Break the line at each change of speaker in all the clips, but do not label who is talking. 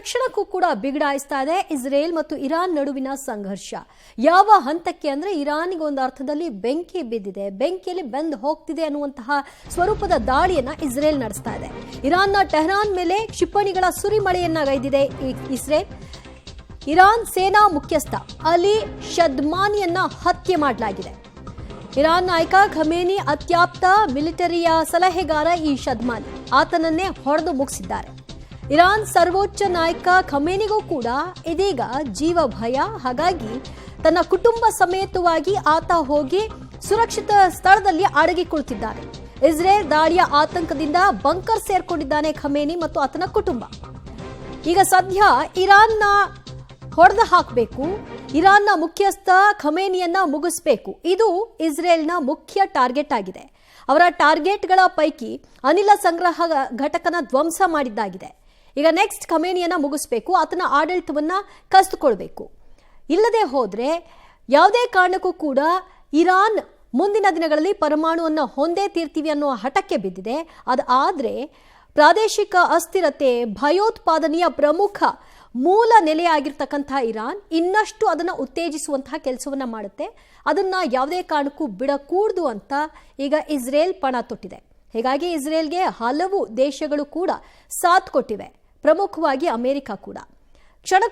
ಕ್ಷಣಕ್ಕೂ ಕೂಡ ಬಿಗಡಾಯಿಸ್ತಾ ಇದೆ ಇಸ್ರೇಲ್ ಮತ್ತು ಇರಾನ್ ನಡುವಿನ ಸಂಘರ್ಷ. ಯಾವ ಹಂತಕ್ಕೆ ಅಂದ್ರೆ ಇರಾನ್ಗೆ ಒಂದು ಅರ್ಥದಲ್ಲಿ ಬೆಂಕಿ ಬಿದ್ದಿದೆ, ಬೆಂಕಿಯಲ್ಲಿ ಬೆಂದು ಹೋಗ್ತಿದೆ ಅನ್ನುವಂತಹ ಸ್ವರೂಪದ ದಾಳಿಯನ್ನ ಇಸ್ರೇಲ್ ನಡೆಸ್ತಾ ಇದೆ. ಇರಾನ್ನ ಟೆಹರಾನ್ ಮೇಲೆ ಕ್ಷಿಪಣಿಗಳ ಸುರಿಮಳೆಯನ್ನ ಗೈದಿದೆ ಇಸ್ರೇಲ್. ಇರಾನ್ ಸೇನಾ ಮುಖ್ಯಸ್ಥ ಅಲಿ ಶದ್ಮಾನಿಯನ್ನ ಹತ್ಯೆ ಮಾಡಲಾಗಿದೆ. ಇರಾನ್ ನಾಯಕ ಖಮೇನಿ ಅತ್ಯಾಪ್ತ ಮಿಲಿಟರಿಯ ಸಲಹೆಗಾರ ಈ ಶದ್ಮಾನಿ, ಆತನನ್ನೇ ಹೊಡೆದು ಮುಗಿಸಿದ್ದಾರೆ. ಇರಾನ್ ಸರ್ವೋಚ್ಚ ನಾಯಕ ಖಮೇನಿಗೂ ಕೂಡ ಇದೀಗ ಜೀವ ಭಯ. ಹಾಗಾಗಿ ತನ್ನ ಕುಟುಂಬ ಸಮೇತವಾಗಿ ಆತ ಹೋಗಿ ಸುರಕ್ಷಿತ ಸ್ಥಳದಲ್ಲಿ ಅಡಗಿಕೊಳ್ಳುತ್ತಿದ್ದಾರೆ. ಇಸ್ರೇಲ್ ದಾಳಿಯ ಆತಂಕದಿಂದ ಬಂಕರ್ ಸೇರ್ಕೊಂಡಿದ್ದಾನೆ ಖಮೇನಿ ಮತ್ತು ಆತನ ಕುಟುಂಬ. ಈಗ ಸದ್ಯ ಇರಾನ್ನ ಹೊಡೆದು ಹಾಕಬೇಕು, ಇರಾನ್ನ ಮುಖ್ಯಸ್ಥ ಖಮೇನಿಯನ್ನ ಮುಗಿಸಬೇಕು. ಇದು ಇಸ್ರೇಲ್ನ ಮುಖ್ಯ ಟಾರ್ಗೆಟ್ ಆಗಿದೆ. ಅವರ ಟಾರ್ಗೆಟ್ಗಳ ಪೈಕಿ ಅನಿಲ ಸಂಗ್ರಹ ಘಟಕನ ಧ್ವಂಸ ಮಾಡಿದ್ದಾಗಿದೆ. ಈಗ ನೆಕ್ಸ್ಟ್ ಖಮೇನಿಯನ್ನ ಮುಗಿಸ್ಬೇಕು, ಆತನ ಆಡಳಿತವನ್ನ ಕಸಿದುಕೊಳ್ಬೇಕು. ಇಲ್ಲದೆ ಹೋದ್ರೆ ಯಾವುದೇ ಕಾರಣಕ್ಕೂ ಕೂಡ ಇರಾನ್ ಮುಂದಿನ ದಿನಗಳಲ್ಲಿ ಪರಮಾಣುವನ್ನು ಹೊಂದೇ ತೀರ್ತೀವಿ ಅನ್ನೋ ಹಠಕ್ಕೆ ಬಿದ್ದಿದೆ. ಅದಾದ್ರೆ ಪ್ರಾದೇಶಿಕ ಅಸ್ಥಿರತೆ, ಭಯೋತ್ಪಾದನೆಯ ಪ್ರಮುಖ ಮೂಲ ನೆಲೆಯಾಗಿರ್ತಕ್ಕಂತಹ ಇರಾನ್ ಇನ್ನಷ್ಟು ಅದನ್ನು ಉತ್ತೇಜಿಸುವಂತಹ ಕೆಲಸವನ್ನ ಮಾಡುತ್ತೆ. ಅದನ್ನ ಯಾವುದೇ ಕಾರಣಕ್ಕೂ ಬಿಡಕೂಡದು ಅಂತ ಈಗ ಇಸ್ರೇಲ್ ಪಣ ತೊಟ್ಟಿದೆ. ಹೀಗಾಗಿ ಇಸ್ರೇಲ್ಗೆ ಹಲವು ದೇಶಗಳು ಕೂಡ ಸಾಥ್ ಕೊಟ್ಟಿವೆ, ಪ್ರಮುಖವಾಗಿ ಅಮೆರಿಕ ಕೂಡ.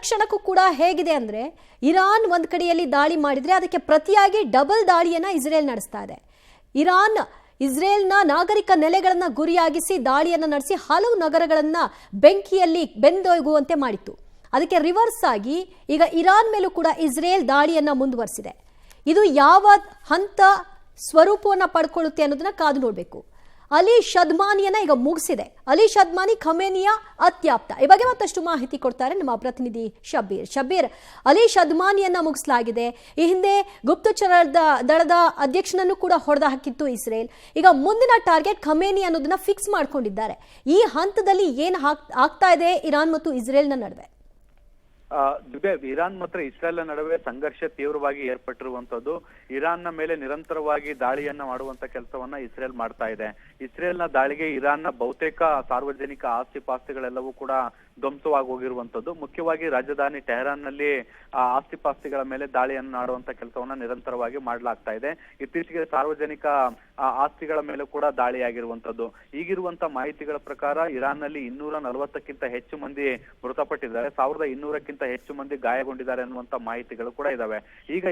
ಕ್ಷಣಕ್ಕೂ ಕೂಡ ಹೇಗಿದೆ ಅಂದ್ರೆ ಇರಾನ್ ಒಂದ್ ಕಡೆಯಲ್ಲಿ ದಾಳಿ ಮಾಡಿದ್ರೆ ಅದಕ್ಕೆ ಪ್ರತಿಯಾಗಿ ಡಬಲ್ ದಾಳಿಯನ್ನ ಇಸ್ರೇಲ್ ನಡೆಸ್ತಾ ಇದೆ. ಇಸ್ರೇಲ್ನ ನಾಗರಿಕ ನೆಲೆಗಳನ್ನ ಗುರಿಯಾಗಿಸಿ ದಾಳಿಯನ್ನ ನಡೆಸಿ ಹಲವು ನಗರಗಳನ್ನ ಬೆಂಕಿಯಲ್ಲಿ ಬೆಂದೊಯ್ಗುವಂತೆ ಮಾಡಿತ್ತು. ಅದಕ್ಕೆ ರಿವರ್ಸ್ ಆಗಿ ಈಗ ಇರಾನ್ ಮೇಲೂ ಕೂಡ ಇಸ್ರೇಲ್ ದಾಳಿಯನ್ನ ಮುಂದುವರಿಸಿದೆ. ಇದು ಯಾವ ಹಂತ ಸ್ವರೂಪವನ್ನ ಪಡ್ಕೊಳ್ಳುತ್ತೆ ಅನ್ನೋದನ್ನ ಕಾದು ನೋಡಬೇಕು. ಅಲಿ ಶದ್ಮಾನಿಯನ್ನ ಈಗ ಮುಗಿಸಿದೆ. ಅಲಿ ಶದ್ಮಾನಿ ಖಮೇನಿಯ ಅತ್ಯಾಪ್ತ. ಈ ಬಗ್ಗೆ ಮತ್ತಷ್ಟು ಮಾಹಿತಿ ಕೊಡ್ತಾರೆ ನಮ್ಮ ಪ್ರತಿನಿಧಿ ಶಬೀರ್. ಅಲಿ ಶದ್ಮಾನಿಯನ್ನ ಮುಗಿಸಲಾಗಿದೆ. ಈ ಹಿಂದೆ ಗುಪ್ತಚರ ದಳದ ಅಧ್ಯಕ್ಷನನ್ನು ಕೂಡ ಹೊಡೆದು ಹಾಕಿತ್ತು ಇಸ್ರೇಲ್. ಈಗ ಮುಂದಿನ ಟಾರ್ಗೆಟ್ ಖಮೇನಿ ಅನ್ನೋದನ್ನ ಫಿಕ್ಸ್ ಮಾಡ್ಕೊಂಡಿದ್ದಾರೆ. ಈ ಹಂತದಲ್ಲಿ ಏನ್ ಆಗ್ತಾ ಇದೆ ಇರಾನ್ ಮತ್ತು ಇಸ್ರೇಲ್ನ ನಡುವೆ?
ಇರಾನ್ ಮತ್ತು ಇಸ್ರೇಲ್ ನಡುವೆ ಸಂಘರ್ಷ ತೀವ್ರವಾಗಿ ಏರ್ಪಟ್ಟಿರುವಂತದ್ದು. ಇರಾನ್ನ ಮೇಲೆ ನಿರಂತರವಾಗಿ ದಾಳಿಯನ್ನ ಮಾಡುವಂತ ಕೆಲಸವನ್ನ ಇಸ್ರೇಲ್ ಮಾಡ್ತಾ ಇದೆ. ಇಸ್ರೇಲ್ನ ದಾಳಿಗೆ ಇರಾನ್ನ ಬಹುತೇಕ ಸಾರ್ವಜನಿಕ ಆಸ್ತಿ ಪಾಸ್ತಿಗಳೆಲ್ಲವೂ ಕೂಡ ಧ್ವಂಸವಾಗಿ ಹೋಗಿರುವಂತದ್ದು. ಮುಖ್ಯವಾಗಿ ರಾಜಧಾನಿ ಟೆಹರಾನ್ ನಲ್ಲಿ ಆಸ್ತಿ ಪಾಸ್ತಿಗಳ ಮೇಲೆ ದಾಳಿಯನ್ನು ಮಾಡುವಂತ ಕೆಲಸವನ್ನ ನಿರಂತರವಾಗಿ ಮಾಡಲಾಗ್ತಾ ಇದೆ. ಇತ್ತೀಚೆಗೆ ಸಾರ್ವಜನಿಕ ಆಸ್ತಿಗಳ ಮೇಲೂ ಕೂಡ ದಾಳಿಯಾಗಿರುವಂತದ್ದು. ಈಗಿರುವಂತ ಮಾಹಿತಿಗಳ ಪ್ರಕಾರ ಇರಾನ್ ನಲ್ಲಿ 240ಕ್ಕಿಂತ ಹೆಚ್ಚು ಮಂದಿ ಮೃತಪಟ್ಟಿದ್ದಾರೆ, 1200ಕ್ಕಿಂತ ಹೆಚ್ಚು ಮಂದಿ ಗಾಯಗೊಂಡಿದ್ದಾರೆ ಅನ್ನುವಂತ ಮಾಹಿತಿಗಳು ಕೂಡ ಇದಾವೆ. ಈಗ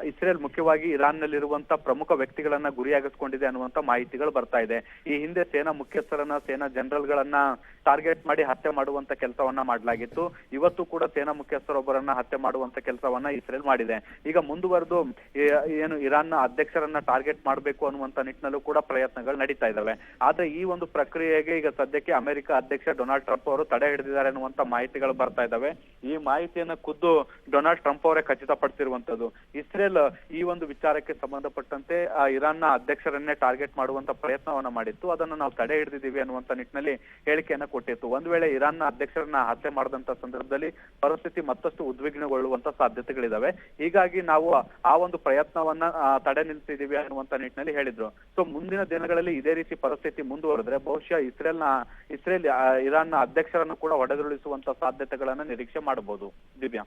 ಇಸ್ರೇಲ್ ಮುಖ್ಯವಾಗಿ ಇರಾನ್ ನಲ್ಲಿರುವಂತ ಪ್ರಮುಖ ವ್ಯಕ್ತಿಗಳನ್ನ ಗುರಿಯಾಗಿಸಿಕೊಂಡಿದೆ ಅನ್ನುವಂತ ಮಾಹಿತಿಗಳು ಬರ್ತಾ ಇದೆ. ಈ ಹಿಂದೆ ಸೇನಾ ಮುಖ್ಯಸ್ಥರನ್ನ, ಸೇನಾ ಜನರಲ್ ಗಳನ್ನ ಟಾರ್ಗೆಟ್ ಮಾಡಿ ಹತ್ಯೆ ಮಾಡುವಂತ ಕೆಲಸವನ್ನ ಮಾಡಲಾಗಿತ್ತು. ಇವತ್ತು ಕೂಡ ಸೇನಾ ಮುಖ್ಯಸ್ಥರೊಬ್ಬರನ್ನ ಹತ್ಯೆ ಮಾಡುವಂತ ಕೆಲಸವನ್ನ ಇಸ್ರೇಲ್ ಮಾಡಿದೆ. ಈಗ ಮುಂದುವರೆದು ಏನು ಇರಾನ್ನ ಅಧ್ಯಕ್ಷರನ್ನ ಟಾರ್ಗೆಟ್ ಮಾಡಬೇಕು ಅನ್ನುವಂತ ನಿಟ್ಟಿನಲ್ಲೂ ಕೂಡ ಪ್ರಯತ್ನಗಳು ನಡೀತಾ ಇದಾವೆ. ಆದ್ರೆ ಈ ಒಂದು ಪ್ರಕ್ರಿಯೆಗೆ ಈಗ ಸದ್ಯಕ್ಕೆ ಅಮೆರಿಕ ಅಧ್ಯಕ್ಷ ಡೊನಾಲ್ಡ್ ಟ್ರಂಪ್ ಅವರು ತಡೆ ಹಿಡಿದಿದ್ದಾರೆ ಅನ್ನುವಂತ ಮಾಹಿತಿಗಳು ಬರ್ತಾ ಇದಾವೆ. ಈ ಮಾಹಿತಿಯನ್ನ ಖುದ್ದು ಡೊನಾಲ್ಡ್ ಟ್ರಂಪ್ ಅವರೇ ಖಚಿತಪಡಿಸಿರುವಂತದ್ದು. ಇಸ್ರೇಲ್ ಈ ಒಂದು ವಿಚಾರಕ್ಕೆ ಸಂಬಂಧಪಟ್ಟಂತೆ ಇರಾನ್ನ ಅಧ್ಯಕ್ಷರನ್ನೇ ಟಾರ್ಗೆಟ್ ಮಾಡುವಂತ ಪ್ರಯತ್ನವನ್ನ ಮಾಡಿತ್ತು. ಅದನ್ನು ನಾವು ತಡೆ ಹಿಡಿದಿದ್ದೀವಿ ಅನ್ನುವಂತ ನಿಟ್ಟಿನಲ್ಲಿ ಹೇಳಿಕೆಯನ್ನ ಕೊಟ್ಟಿತ್ತು. ಒಂದ್ ವೇಳೆ ಇರಾನ್ನ ಅಧ್ಯಕ್ಷರನ್ನ ಹತ್ಯೆ ಮಾಡಿದಂತ ಸಂದರ್ಭದಲ್ಲಿ ಪರಿಸ್ಥಿತಿ ಮತ್ತಷ್ಟು ಉದ್ವಿಗ್ನಗೊಳ್ಳುವಂತ ಸಾಧ್ಯತೆಗಳಿದಾವೆ. ಹೀಗಾಗಿ ನಾವು ಆ ಒಂದು ಪ್ರಯತ್ನವನ್ನ ತಡೆ ನಿಲ್ಲಿಸಿದೀವಿ ಅನ್ನುವಂತ ನಿಟ್ಟಿನಲ್ಲಿ ಹೇಳಿದ್ರು. ಸೊ ಮುಂದಿನ ದಿನಗಳಲ್ಲಿ ಇದೇ ರೀತಿ ಪರಿಸ್ಥಿತಿ ಮುಂದುವರೆದ್ರೆ ಬಹುಶಃ ಇಸ್ರೇಲ್ ಇರಾನ್ನ ಅಧ್ಯಕ್ಷರನ್ನು ಕೂಡ ಹೊಡೆದುರುಳಿಸುವಂತ ಸಾಧ್ಯತೆಗಳನ್ನ ನಿರೀಕ್ಷೆ ಮಾಡಬಹುದು. ದಿವ್ಯಾ.